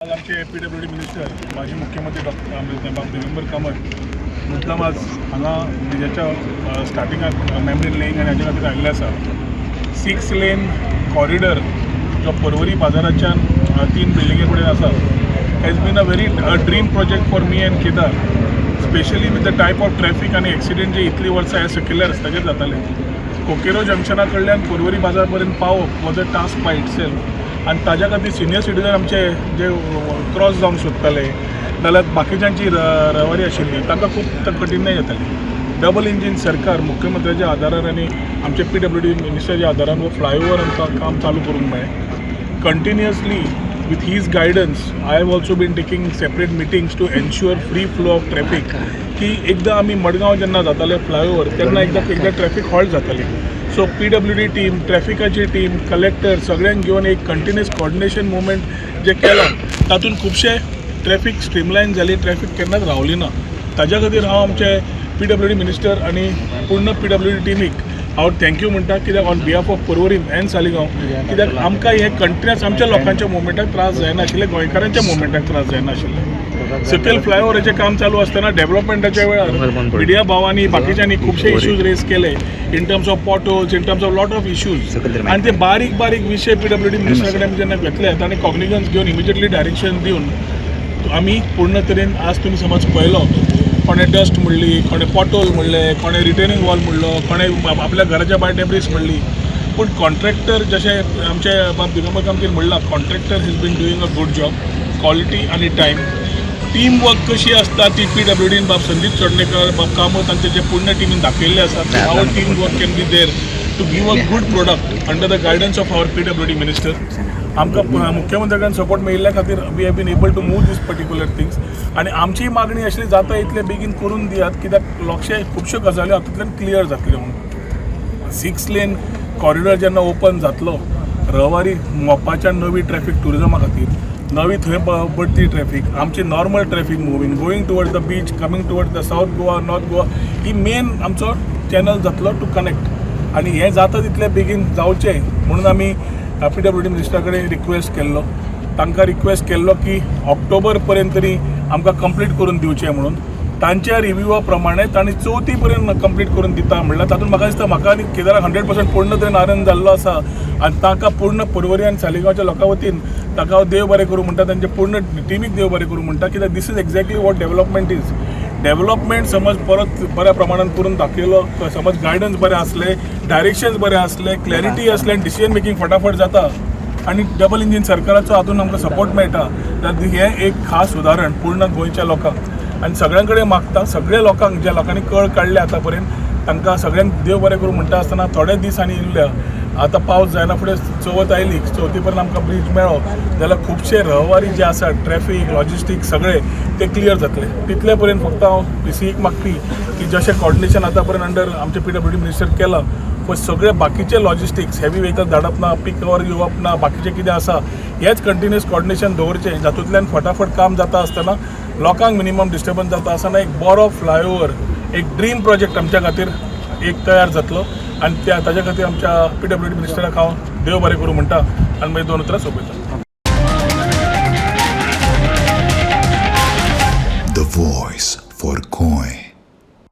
आज आमचे PWD minister माजी मुख्यमंत्री डॉक्टर दिगंबर कामत मुद्दाम आज हांगा हेच्या स्टार्टिंगाक मेमरी लेईंग आनी हाजे खातीर आयिल्ले आसा 6 लेन कॉरिडर जो पर्वरी बाजाराच्यान 3 बिल्डिंगे कडेन आसा has been a very dream project for me and Kedar specially with the type of traffic आनी एक्सिडेंट जे इतली वर्सां ह्या सकयल्ल्या रस्त्याचेर जाताले कोकेरो जंक्शना कडल्यान पर्वरी बाजार पर्यंत पावप was a task by itself आनी ताज्या खातीर सिनियर सिटीजन आमचे जे क्रॉस जावंक सोदताले नाल्यार बाकीच्यांची रवारी आशिल्ली तांकां खूब कठीणाय जाताली डबल इंजीन सरकार मुख्यमंत्र्याच्या आदारान आनी आमचे PWD मिनिस्टराच्या आदारान हो फ्लायओव्हर आमकां काम चालू करूंक मेळ्ळें continuously with his guidance I have also been taking separate meetings to ensure free flow of traffic की एकदा आमी मडगांव जेन्ना जाताले फ्लायओव्हर तेन्ना एकदा ट्रॅफिक हॉल्ट जाताली सो PWD टीम ट्रॅफिकाची टीम कलेक्टर सगळ्यांक घेवन एक कंटिन्युअस कॉर्डिनेशन मुवमेंट जे केलां तातूंत खुबशे ट्रॅफिक स्ट्रीमलायन जाली ट्रॅफिक केन्नाच रावली ना ताज्या खातीर हांव आमचे PWD मिनिस्टर आनी पूर्ण PWD टीमीक हांव थँक्यू म्हणटा कित्याक on behalf of Porvorim end Saligao कित्याक आमकां हे कंटिन्युअस आमच्या लोकांच्या मुवमेंटाक त्रास जायना आशिल्ले गोंयकारांच्या मुवमेंटाक त्रास जायना आशिल्ले सकयल फ्लायओव्हराचें काम चालू आसतना डेव्हलपमेंटाच्या वेळार मिडिया भावांनी बाकीच्यांनी खुबशे इश्यूज रेज केले in terms of potholes in terms of lot of issues आनी ते बारीक बारीक विशय PWD मिनिस्टरा कडेन जेन्ना घेतले तांणी कॉग्निजन्स घेवन इमिजिएटली डायरेक्शन दिवन आमी पूर्ण तरेन आज तुमी समज पळयलो कोणे डस्ट म्हणली कोणे पॉटहोल म्हणले कोणे रिटेनिंग वॉल म्हणलो कोणे आपल्या घराच्या भायर डेब्रीज म्हणली पूण कॉन्ट्रॅक्टर जशें आमचे बाब दिगंबर कामतीन म्हणलां contractor has been doing a good job quality आनी टायम टीम वर्क कशी आसता ती PWDन बाब संदीप चोडणेकर बाब कामत आनी तेजे पूर्ण टीमीन दाखयल्लें आसा our team work can be there to give a good product under the guidance of our PWD minister आमकां मुख्यमंत्र्यान सपोर्ट मेळिल्ल्या खातीर we have been able to move these particular things आनी आमची मागणी आशिल्ली जाता इतले बेगीन करून दियात कित्याक लोकशे खुबश्यो गजाल्यो हातूंतल्यान क्लियर जातल्यो म्हणून 6 लेन कॉरिडर जेन्ना ओपन जातलो रविवारी मोपाच्या नवी ट्रॅफिक टुरिजमा खातीर नवी थंय बडती ट्रॅफिक आमची normal traffic moving going towards the beach coming towards the south Goa north Goa he main आमचो चॅनल जातलो टू कनेक्ट आनी हें जाता तितले बेगीन जावचें म्हणून आमी PWD मिनिस्टरा कडेन रिक्वेस्ट केल्लो तांकां रिक्वेस्ट केल्लो की ऑक्टोबर पर्यंत तरी आमकां कंप्लीट करून दिवचें म्हणून तांच्या रिव्यूवा प्रमाणे तांणी 4थी पर्यंत कंप्लीट करून दिता म्हणल्यार तातूंत म्हाका दिसता म्हाका आनी केदाराक 100% पूर्ण तरेन आनंद जाल्लो आसा आनी तांकां पूर्ण पर्वरी आनी सालिगांवच्या लोकां वतीन ताका हांव देव बरें करूं म्हणटा तांचे पूर्ण टिमीक देव बरें करूं म्हणटा कित्याक this is exactly what development is development समज परत बऱ्या प्रमाणात करून दाखयलो समज गायडन्स बरें आसले डायरेक्शन्स बरें आसले क्लॅरिटी आसले आनी डिसिजन मेकींग फटाफट जाता आनी डबल इंजीन सरकाराचो हातूंत आमकां सपोर्ट मेळटा जाल्यार हें एक खास उदाहरण पूर्ण गोंयच्या लोकांक आनी सगळ्यां कडेन मागता सगळ्या लोकांक ज्या लोकांनी कळ काडले आतां पर्यंत तांकां सगळ्यांक देव बरें करूं म्हणटा आसतना थोडे दीस आनी उरल्या आतां पावस जायना फुडें चवथ आयली चवथी पर्यंत आमकां ब्रीज मेळ्ळो जाल्यार खुबशे रहवारी जे आसा ट्रॅफीक लॉजिस्टीक सगळे ते क्लियर जातले तितले पर्यंत फक्त हांव PCक मागपी की जशें कॉर्डिनेशन आतां पर्यंत अंडर आमचे PWD मिनिस्टर केलां पण सगळे बाकीचे लॉजिस्टिक्स हेवी व्हेकल धाडप ना पीक कवर घेवप ना बाकीचें कितें आसा हेच कंटिन्युअस कॉर्डिनेशन दवरचें जातूंतल्यान फटाफट काम जाता आसतना लोकांक मिनिमम डिस्टर्बन्स जाता आसतना एक बरो फ्लायओव्हर एक ड्रीम प्रोजेक्ट आमच्या खातीर एक तयार जातलो आनी ताच्या खातीर आमच्या PWD मिनिस्टराक हांव देव बरें करूं म्हणटा आनी मागीर 2 उतरां सोंपयता. The voice for Goy.